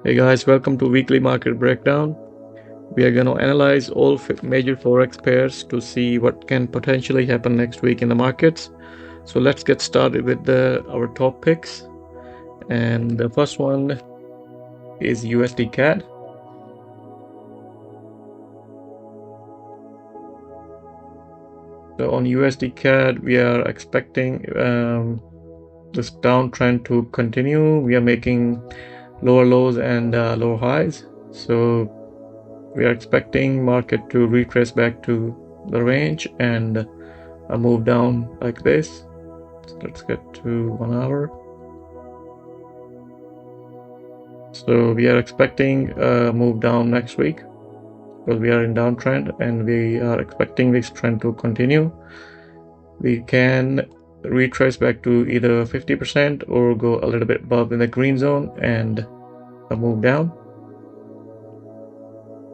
Hey guys, welcome to weekly market breakdown. We are going to analyze all major forex pairs to see what can potentially happen next week in the markets. So let's get started with our top picks. And the first one is USD CAD. So on USD CAD, we are expecting this downtrend to continue. We are making lower lows and lower highs. So we are expecting market to retrace back to the range and a move down like this. So let's get to 1 hour. So we are expecting a move down next week because we are in downtrend and we are expecting this trend to continue. We can retrace back to either 50% or go a little bit above in the green zone and a move down.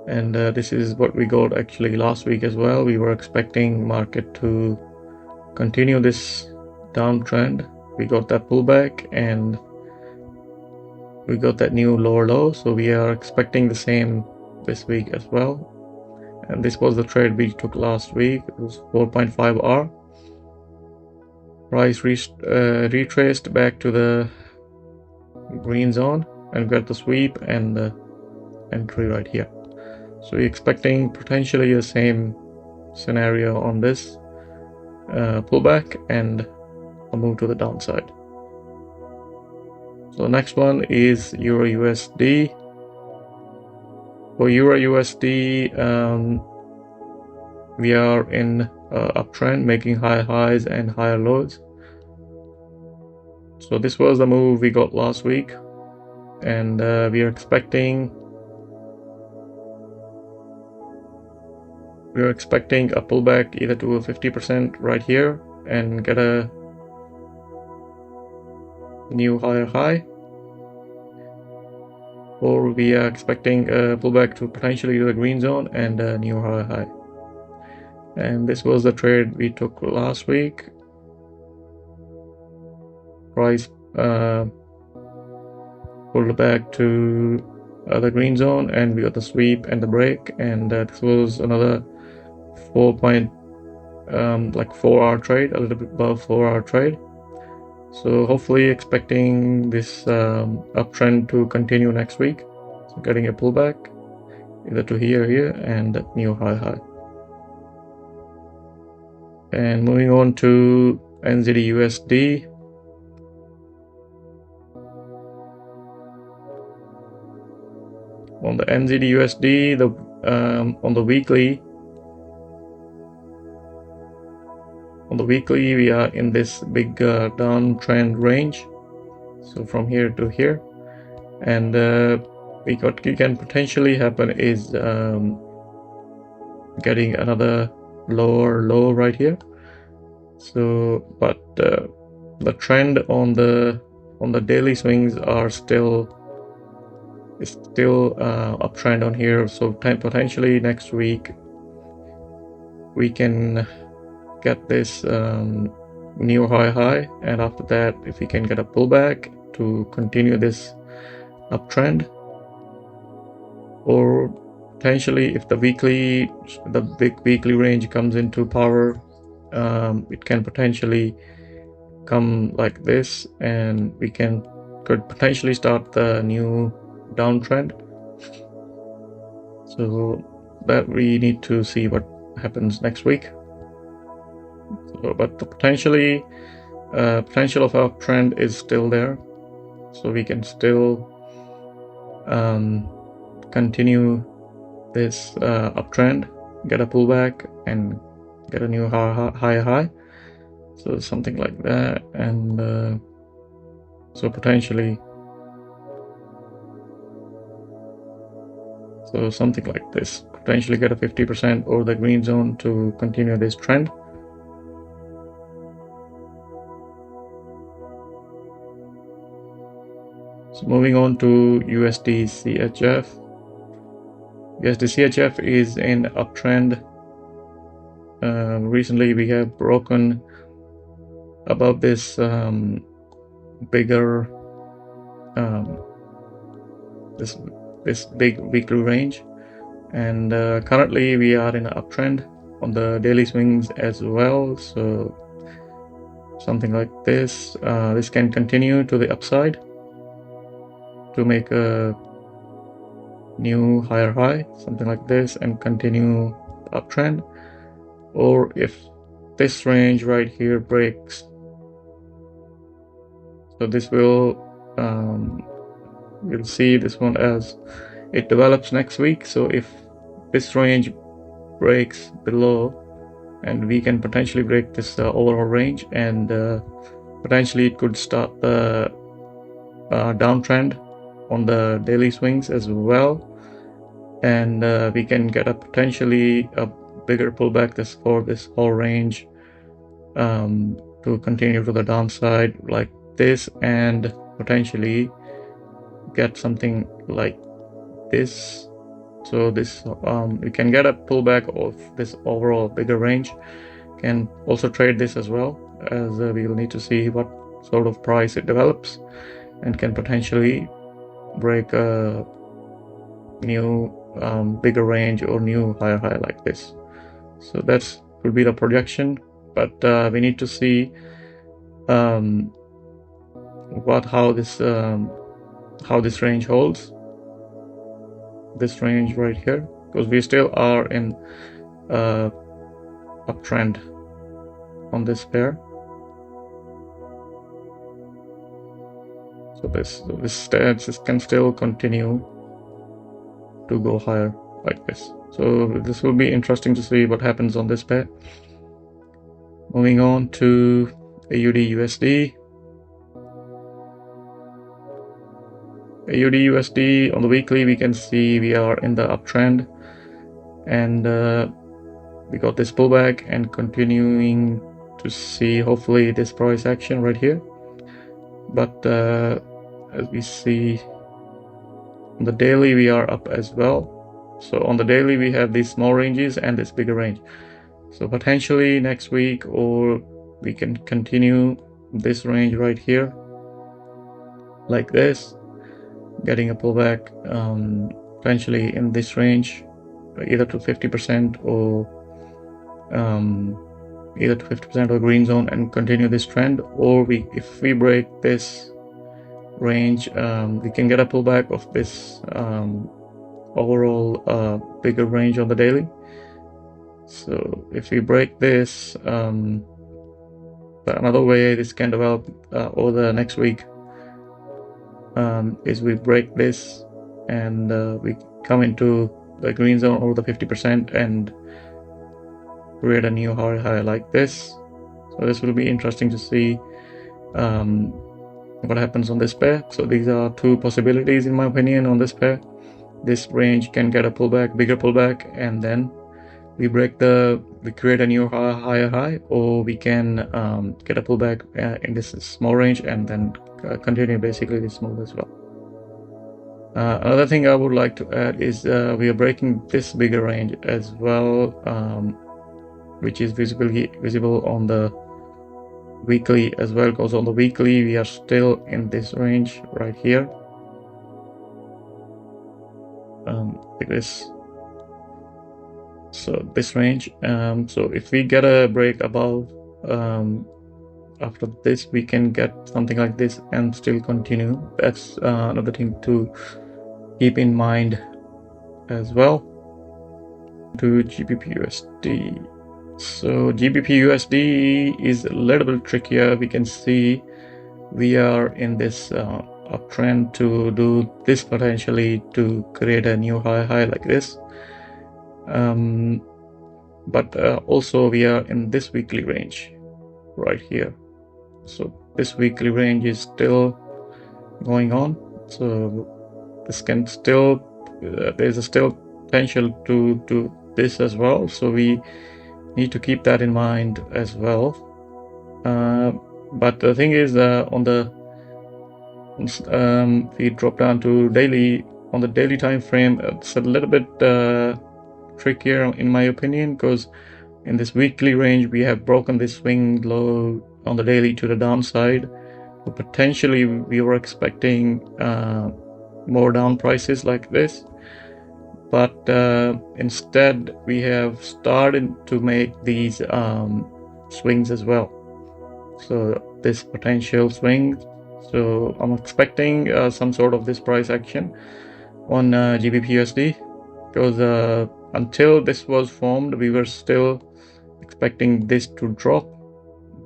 And this is what we got actually last week as well. We were expecting market to continue this downtrend. We got that pullback and we got that new lower low, so we are expecting the same this week as well. And this was the trade we took last week. It was 4.5 R. Price retraced back to the green zone and got the sweep and the entry right here. So we're expecting potentially the same scenario on this pullback and a move to the downside. So the next one is Euro USD. For Euro USD, we are in uptrend, making higher highs and higher lows. So this was the move we got last week, and we are expecting a pullback either to a 50% right here and get a new higher high, or we are expecting a pullback to potentially the green zone and a new higher high. And this was the trade we took last week. Price pulled back to the green zone and we got the sweep and the break, and this was another 4 hour trade, a little bit above 4 hour trade. So hopefully expecting this uptrend to continue next week. So getting a pullback either to here and new high. And moving on to NZD USD. On the NZD USD, on the weekly, we are in this big downtrend range. So from here to here, and what can potentially happen is getting another lower low right here. So, but the trend on the daily swings are still uptrend on here. So potentially next week we can get this new high, and after that, if we can get a pullback to continue this uptrend, or potentially if the big weekly range comes into power, it can potentially come like this, and we could potentially start the new downtrend. So that we need to see what happens next week. So, but the potential of our trend is still there, so we can still continue this uptrend, get a pullback, and get a new high. So something like that, and so potentially, so something like this, potentially get a 50% over the green zone to continue this trend. So moving on to USD CHF. USD CHF is in uptrend. Recently we have broken above this bigger this big weekly range, and currently we are in an uptrend on the daily swings as well. So something like this, this can continue to the upside to make a new higher high, something like this, and continue uptrend. Or if this range right here breaks, so this will we'll see this one as it develops next week. So if this range breaks below, and we can potentially break this overall range, and potentially it could start the downtrend on the daily swings as well, and we can get a potentially a bigger pullback for this whole range to continue to the downside like this, and potentially get something like this. So this we can get a pullback of this overall bigger range. Can also trade this as well, as we will need to see what sort of price it develops, and can potentially break a new bigger range or new higher high like this. So that's will be the projection, but we need to see how this range holds, this range right here, because we still are in uptrend on this pair. So this can still continue to go higher like this. So this will be interesting to see what happens on this pair. Moving on to AUD USD. AUD USD on the weekly, we can see we are in the uptrend, and we got this pullback and continuing to see hopefully this price action right here. But as we see on the daily, we are up as well. So on the daily we have these small ranges and this bigger range. So potentially next week, or we can continue this range right here like this, getting a pullback potentially in this range, either to 50% or green zone, and continue this trend. Or if we break this range, we can get a pullback of this overall bigger range on the daily. So if we break this, another way this can develop over the next week is we break this, and we come into the green zone over the 50% and create a new high like this. So this will be interesting to see what happens on this pair. So these are two possibilities in my opinion on this pair. This range can get a pullback, bigger pullback, and then we create a new higher high, or we can get a pullback in this small range and then continue basically this small as well. Another thing I would like to add is we are breaking this bigger range as well, which is visible on the weekly as well, because on the weekly we are still in this range right here, like this. So this range, so if we get a break above, after this we can get something like this and still continue. That's another thing to keep in mind as well. To GBP USD. So GBP USD is a little bit trickier. We can see we are in this uptrend to do this potentially to create a new high like this. But also we are in this weekly range right here. So this weekly range is still going on. So this can still there's a still potential to do this as well. So we need to keep that in mind as well. But the thing is, on the we drop down to daily, on the daily time frame, it's a little bit trickier in my opinion, because in this weekly range we have broken this swing low on the daily to the downside. But potentially we were expecting more down prices like this, but instead we have started to make these swings as well. So this potential swing, so I'm expecting some sort of this price action on GBP/USD, because until this was formed we were still expecting this to drop,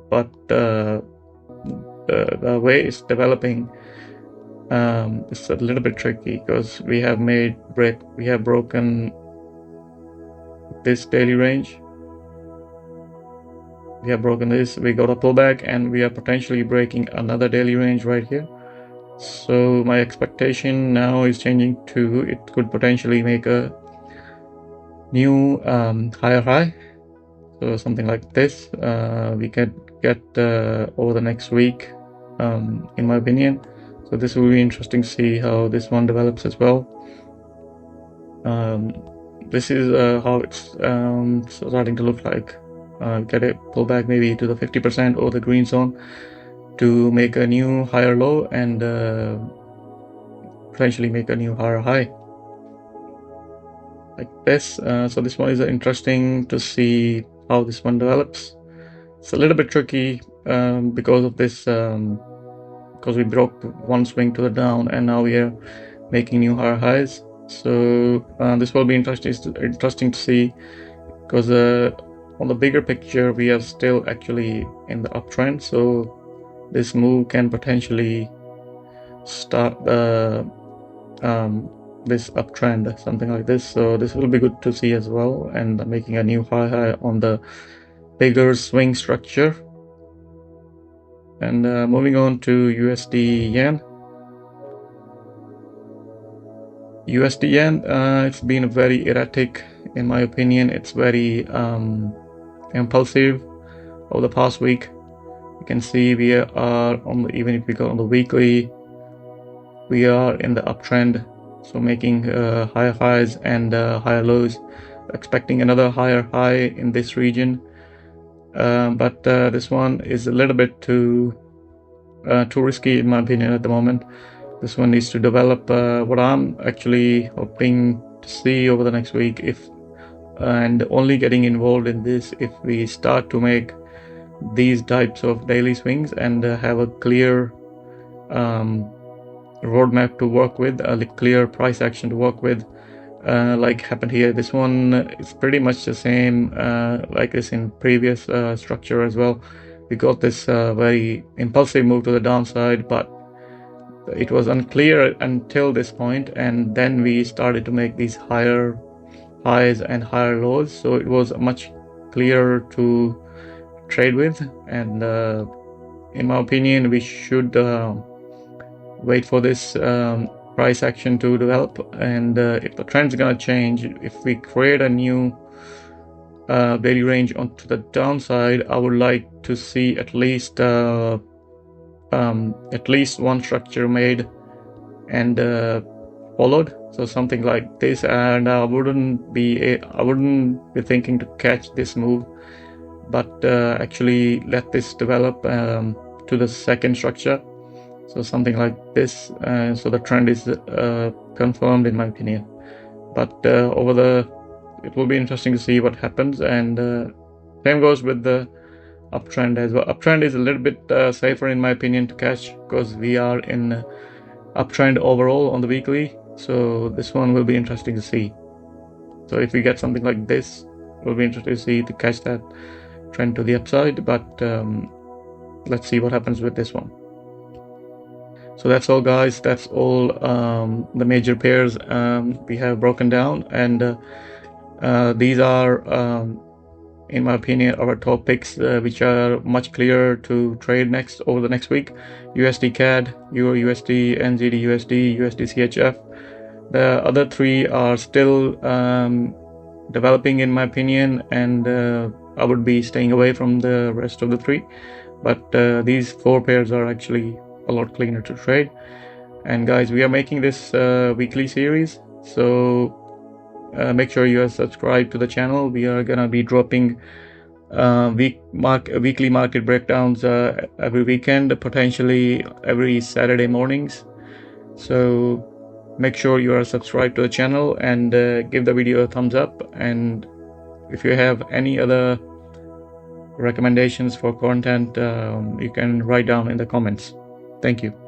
but the way it's developing, it's a little bit tricky, because we have broken this daily range. We have broken this, we got a pullback, and we are potentially breaking another daily range right here. So my expectation now is changing to, it could potentially make a new higher high. So something like this we could get over the next week, in my opinion. So this will be interesting to see how this one develops as well. This is how it's starting to look like. Get a pullback maybe to the 50% or the green zone to make a new higher low, and potentially make a new higher high like this. So this one is interesting to see how this one develops. It's a little bit tricky because of this, because we broke one swing to the down and now we are making new higher highs. So this will be interesting to see, because on the bigger picture we are still actually in the uptrend. So this move can potentially start this uptrend, something like this. So this will be good to see as well, and making a new high on the bigger swing structure. And moving on to USD yen. USD yen, it's been very erratic in my opinion. It's very impulsive over the past week. You can see we are on the, even if we go on the weekly, we are in the uptrend, so making higher highs and higher lows, expecting another higher high in this region, but this one is a little bit too risky in my opinion at the moment. This one needs to develop. What I'm actually hoping to see over the next week, if and only getting involved in this if we start to make these types of daily swings and have a clear roadmap to work with, a clear price action to work with, like happened here. This one is pretty much the same like this in previous structure as well. We got this very impulsive move to the downside, but it was unclear until this point, and then we started to make these higher highs and higher lows, so it was much clearer to trade with. And in my opinion, we should wait for this price action to develop, and if the trend's gonna change, if we create a new daily range onto the downside, I would like to see at least one structure made and followed, so something like this. And I wouldn't be thinking to catch this move, but actually let this develop to the second structure, so something like this, so the trend is confirmed in my opinion. But it will be interesting to see what happens, and same goes with the uptrend as well. Uptrend is a little bit safer in my opinion to catch, because we are in uptrend overall on the weekly. So this one will be interesting to see. So if we get something like this, it will be interesting to see to catch that trend to the upside. But let's see what happens with this one. So that's all, guys. That's all the major pairs we have broken down, and these are in my opinion our top picks, which are much clearer to trade next over the next week. USD CAD, Euro USD, NZD USD, USD CHF. The other three are still developing in my opinion, and I would be staying away from the rest of the three. But these four pairs are actually a lot cleaner to trade. And guys, we are making this weekly series, so make sure you are subscribed to the channel. We are gonna be dropping weekly market breakdowns every weekend, potentially every Saturday mornings. So Make sure you are subscribed to the channel and give the video a thumbs up. And if you have any other recommendations for content, you can write down in the comments. Thank you.